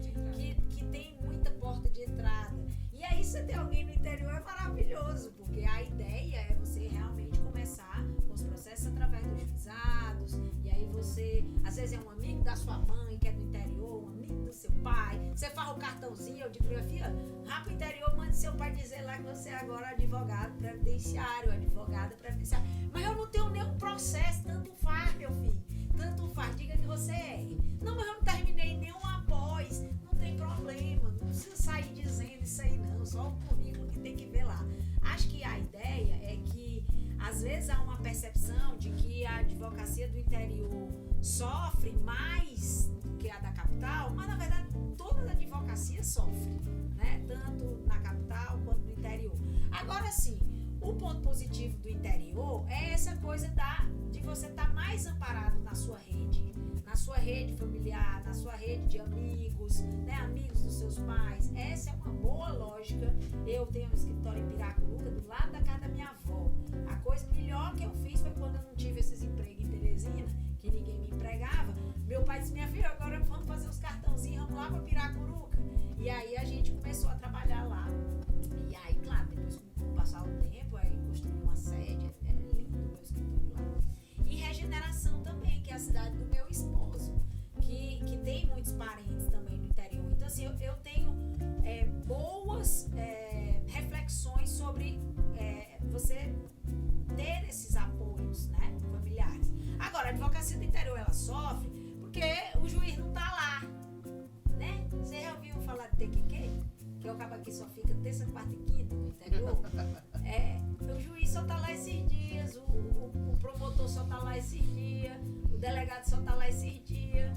que tem muita porta de entrada. E aí você ter alguém no interior é maravilhoso, porque a ideia é você realmente começar com os processos através dos juizados, e aí você, às vezes é um amigo da sua mãe que é do interior, um do seu pai, você faz o cartãozinho, eu digo, minha filha, vá pro interior, mande seu pai dizer lá que você é agora advogado previdenciário, advogada previdenciária. Mas eu não tenho nenhum processo, tanto faz, meu filho, tanto faz, diga que você é. Não, mas eu não terminei nenhum após, não tem problema, não precisa sair dizendo isso aí não, só o currículo que tem que ver lá. Acho que a ideia é que às vezes há uma percepção de que a advocacia do interior sofre mais do que a da capital, mas na verdade todas as advocacias sofrem, né? Tanto na capital quanto no interior. Agora sim, o ponto positivo do interior é essa coisa de você estar mais amparado na sua rede familiar, na sua rede de amigos, né? Amigos dos seus pais. Essa é uma boa lógica. Eu tenho um escritório em Piracuruca, do lado da casa da minha avó. A coisa melhor que eu fiz foi quando eu não tive esses empregos em Teresina, que ninguém me empregava. Meu pai disse, minha filha, agora vamos fazer os cartãozinhos, vamos lá para Piracuruca. E aí a gente começou a trabalhar lá. E aí, claro, depois com o passar do tempo, aí construí uma sede, é lindo o meu escritório lá. E Regeneração também, que é a cidade do meu esposo, que tem muitos parentes também no interior. Então, assim, eu tenho boas reflexões sobre você ter esses apoios, né, familiares. Agora, a advocacia do interior, ela sofre porque o juiz não tá lá, né? Você já ouviu falar de TQQ? Que o cabo aqui só fica terça, quarta e quinta no interior. O juiz só tá lá esses dias, o promotor só tá lá esses dias, o delegado só tá lá esses dias.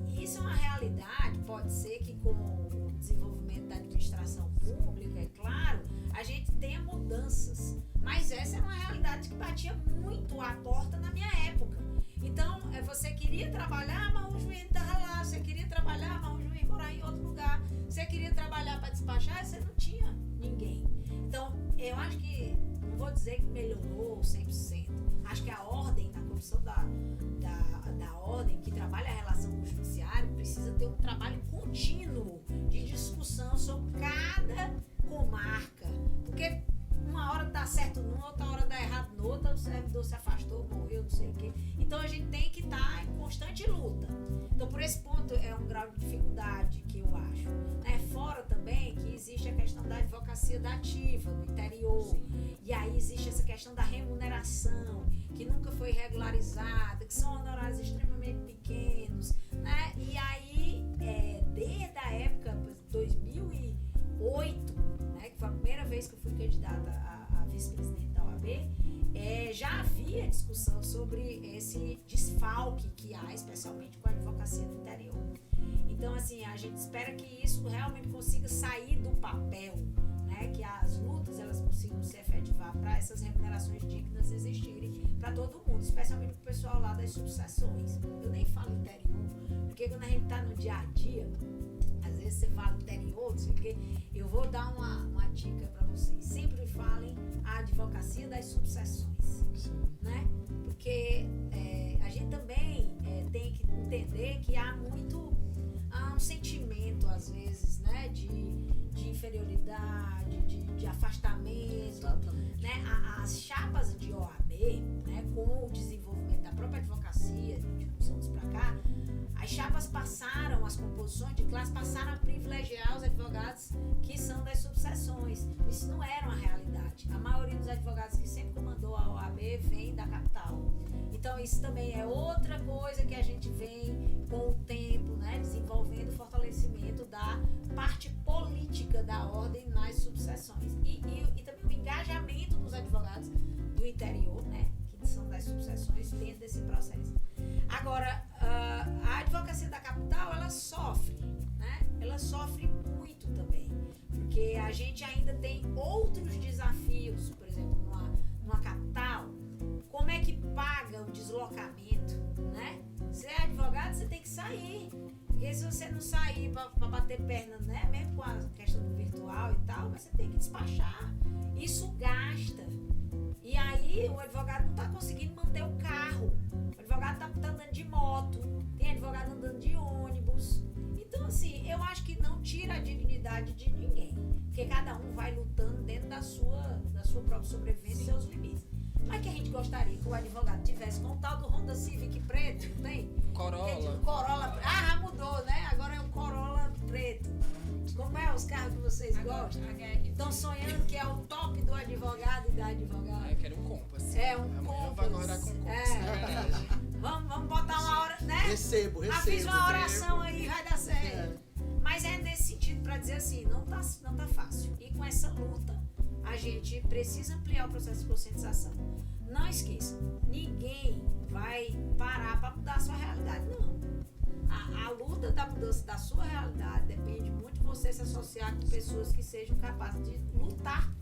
E isso é uma realidade. Pode ser que com o desenvolvimento da administração pública, é claro, a gente tenha mudanças. Mas essa é uma realidade que batia muito à porta na minha época. Então, você queria trabalhar, mas o juiz não estava lá. Você queria trabalhar, mas o juiz morava em outro lugar. Você queria trabalhar para despachar, você não tinha ninguém. Então, eu acho que, não vou dizer que melhorou 100%. Acho que a ordem, a comissão da ordem que trabalha a relação com o judiciário precisa ter um trabalho contínuo de discussão sobre cada comarca. Porque uma hora dá certo numa, outra hora dá errado noutra, o servidor se afastou, morreu, não sei o quê. Então a gente tem que estar em constante luta. Então por esse ponto é um grau de dificuldade que eu acho. Fora também que existe a questão da advocacia dativa no interior. Sim. E aí existe essa questão da remuneração, que nunca foi regularizada, que são honorários extremamente pequenos, né? E aí, desde a época de 2008, né, que foi a primeira vez que eu fui candidata a vice-presidente da OAB, já havia discussão sobre esse desfalque que há, especialmente com a advocacia do interior. Então, assim, a gente espera que isso realmente consiga sair do papel, né, que as lutas elas consigam se efetivar para essas remunerações dignas existirem para todo mundo, especialmente para o pessoal lá das subseções. Eu nem falo interior, porque quando a gente está no dia a dia, às vezes você fala interior, não sei o quê, eu vou dar uma dica para vocês. Sempre falem a advocacia das subseções, né? Porque a gente também tem que entender que há um sentimento, às vezes, né, de inferioridade, de afastamento. Exatamente. Né? As chapas de OAB, né, com o desenvolvimento da própria advocacia, de uns anos para cá, as chapas passaram, as composições de classe passaram a privilegiar os advogados que são das subseções. Isso não era uma realidade. A maioria dos advogados que sempre comandou a OAB vem da capital. Então isso também é outra coisa que a gente vem com o tempo, né, desenvolvendo o fortalecimento da parte política da ordem nas subseções. E também o engajamento dos advogados do interior, né, que são das subseções dentro desse processo. Agora, a advocacia da capital, ela sofre, né? Ela sofre muito também, porque a gente ainda tem outros desafios, por exemplo, numa capital, como é que paga o deslocamento, né? Você é advogado, você tem que sair, porque se você não sair para bater perna, né, mesmo com a questão do virtual e tal, mas você tem que despachar, isso gasta. E aí o advogado não está conseguindo manter o carro, o advogado está andando de moto, tem advogado andando de ônibus. Então, assim, eu acho que não tira a dignidade de ninguém, porque cada um vai lutando dentro da sua própria sobrevivência e seus limites. Mas que a gente gostaria que o advogado tivesse com o tal do Honda Civic preto, não tem? Corolla. Corolla. Já mudou, né? Agora é o os carros que vocês gostam? Estão sonhando que é o top do advogado e da advogada? Eu quero um Compass. É, um Amanhã eu vou Compass. acordar com um Compass, É. na verdade. Vamos botar uma hora, né? Recebo. Fiz uma oração aí, vai dar certo. É. Mas é nesse sentido para dizer assim, não tá fácil. E com essa luta, a gente precisa ampliar o processo de conscientização. Não esqueça, ninguém vai parar para mudar a sua realidade, não. A luta da mudança da sua realidade depende muito de você se associar com pessoas que sejam capazes de lutar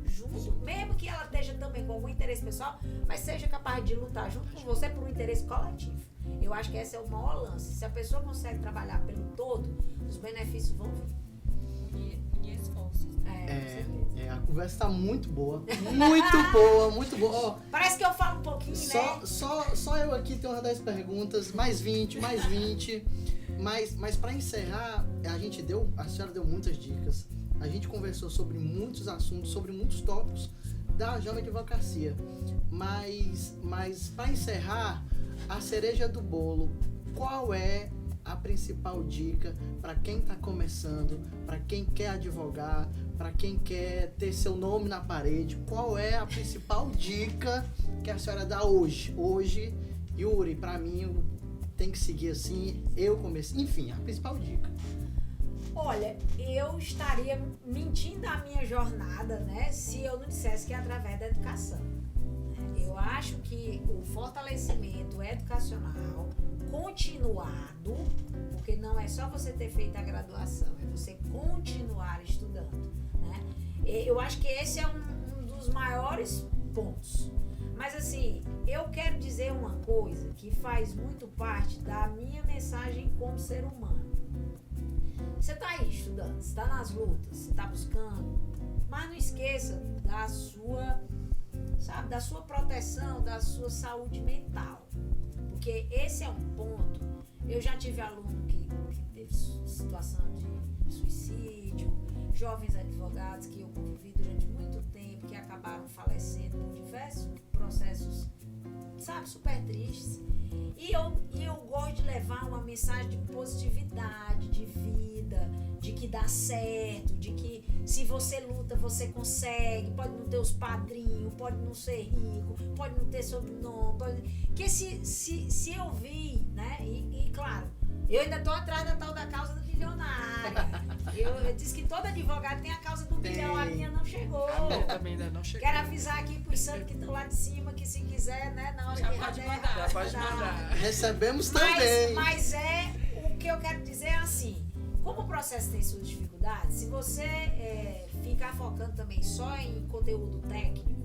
junto, mesmo que ela esteja também com algum interesse pessoal, mas seja capaz de lutar junto com você por um interesse coletivo. Eu acho que esse é o maior lance. Se a pessoa consegue trabalhar pelo todo, os benefícios vão vir. Unir esforços. Com certeza. A conversa está muito boa. Muito boa, muito boa. Ó, Parece que eu falo um pouquinho, né? só eu aqui tenho umas 10 perguntas, mais 20. Mas para encerrar, a senhora deu muitas dicas. A gente conversou sobre muitos assuntos, sobre muitos tópicos da Jovem Advocacia. Mas para encerrar, a cereja do bolo, qual é a principal dica para quem está começando, para quem quer advogar, para quem quer ter seu nome na parede? Qual é a principal dica que a senhora dá hoje? Hoje, Yuri, para mim, tem que seguir assim, eu comecei. Enfim, a principal dica. Olha, eu estaria mentindo a minha jornada, né, se eu não dissesse que é através da educação. Eu acho que o fortalecimento educacional continuado, porque não é só você ter feito a graduação, é você continuar estudando, né? Eu acho que esse é um dos maiores pontos. Mas assim, eu quero dizer uma coisa que faz muito parte da minha mensagem como ser humano. Você está aí estudando, você está nas lutas, você está buscando, mas não esqueça da sua, sabe, da sua proteção, da sua saúde mental. Porque esse é um ponto. Eu já tive aluno que teve situação de suicídio, jovens advogados que eu convivi durante muito tempo, que acabaram falecendo por diversos processos, sabe, super tristes. E eu gosto de levar uma mensagem de positividade, de vida, de que dá certo, de que se você luta, você consegue. Pode não ter os padrinhos, pode não ser rico, pode não ter sobrenome. Que se eu vi, né? E claro, eu ainda estou atrás da tal da causa do bilionária. Eu disse que todo advogado tem a causa do bilhão, a minha não chegou. A minha também ainda não chegou. Quero avisar aqui pros santos que estão lá de cima, que se quiser, né, na hora Já que pode der, mandar, Já pode mandar. Recebemos também. Mas o que eu quero dizer é assim, como o processo tem suas dificuldades, se você ficar focando também só em conteúdo técnico,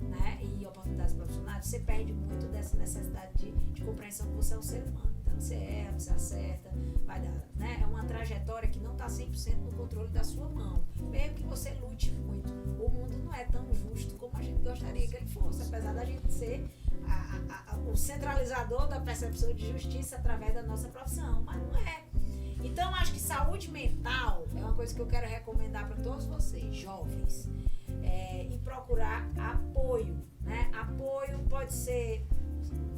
né, e oportunidades profissionais, você perde muito dessa necessidade de compreensão que você é um ser humano. Então você erra, você acerta, vai dar, né? É uma trajetória que não está 100% no controle da sua mão. Mesmo que você lute muito, o mundo não é tão justo como a gente gostaria que ele fosse, apesar da gente ser o centralizador da percepção de justiça através da nossa profissão, mas não é. Então acho que saúde mental é uma coisa que eu quero recomendar para todos vocês, jovens, e procurar apoio, né? Apoio pode ser,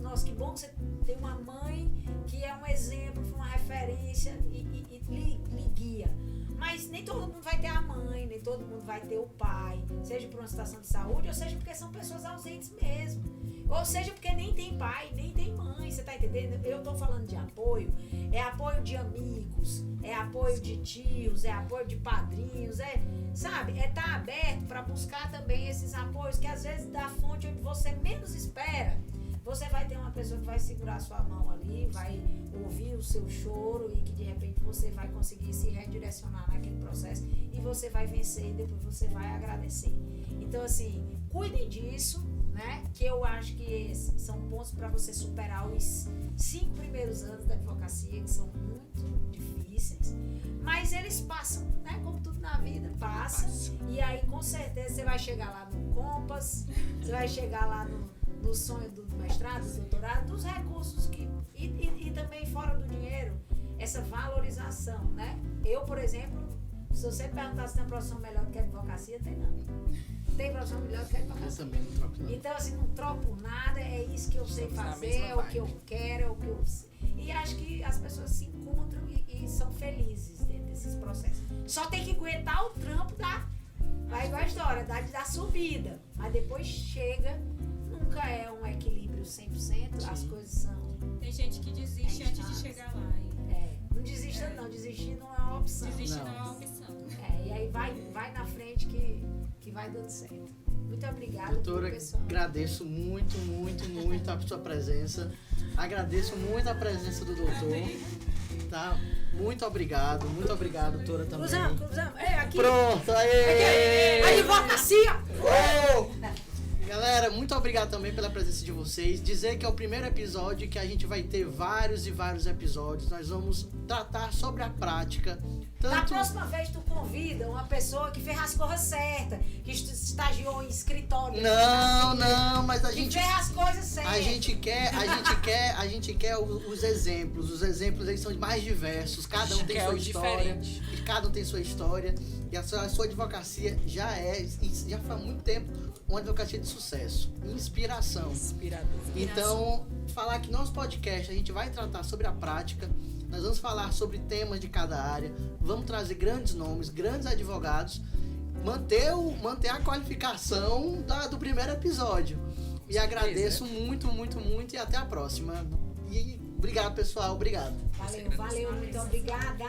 nossa, que bom que você tem uma mãe que é um exemplo, uma referência e lhe guia. Mas nem todo mundo vai ter a mãe, nem todo mundo vai ter o pai, seja por uma situação de saúde, ou seja porque são pessoas ausentes mesmo. Ou seja porque nem tem pai, nem tem mãe, você tá entendendo? Eu tô falando de apoio, é apoio de amigos, é apoio de tios, é apoio de padrinhos, sabe? É estar aberto para buscar também esses apoios, que às vezes da fonte onde você menos espera, você vai ter uma pessoa que vai segurar sua mão ali, vai ouvir o seu choro e que de repente você vai conseguir se redirecionar naquele processo e você vai vencer e depois você vai agradecer. Então assim, cuidem disso, né? Que eu acho que são pontos para você superar os 5 primeiros anos da advocacia, que são muito difíceis, mas eles passam, né? Como tudo na vida, passa. E aí com certeza você vai chegar lá no Compass, você vai chegar lá no sonho do mestrado, do doutorado, dos recursos e também fora do dinheiro, essa valorização, né? Eu, por exemplo, se você perguntar se tem uma profissão melhor do que a advocacia, tem não. Tem profissão melhor do que a advocacia. Eu também não troco nada. Então, assim, não troco nada, é isso que eu sei fazer, é o que eu quero, é o que eu sei. E acho que as pessoas se encontram e são felizes dentro desse esses processos. Só tem que aguentar o trampo vai igual a história, da subida. Mas depois chega, nunca é um equilíbrio 100%, as coisas são... Tem gente que desiste antes de chegar lá. Não desista não, desistir não é uma opção. Desistir não é uma opção. E aí vai na frente que vai dando certo. Muito obrigada, Doutora, pessoal. agradeço muito, muito, muito a sua presença. Agradeço muito a presença do doutor. Tá? Muito obrigado, doutora, também. Cruzamos. Aqui. Pronto, aê! Advocacia! Galera, muito obrigado também pela presença de vocês. Dizer que é o primeiro episódio, que a gente vai ter vários e vários episódios. Nós vamos tratar sobre a prática. Da próxima vez tu convida uma pessoa que fez as coisas certas, que estagiou em escritório. Não, mas a gente... Que fez as coisas certas. A gente quer os exemplos. Os exemplos eles são mais diversos. Cada um tem sua história. Diferente. Cada um tem sua história. E a sua advocacia já faz muito tempo uma advocacia de sucesso, inspiração. Inspirador. Então, falar que nosso podcast a gente vai tratar sobre a prática, nós vamos falar sobre temas de cada área, vamos trazer grandes nomes, grandes advogados, manter a qualificação do primeiro episódio. E agradeço muito, muito, muito e até a próxima. E obrigado, pessoal. Obrigado. Valeu, muito obrigada.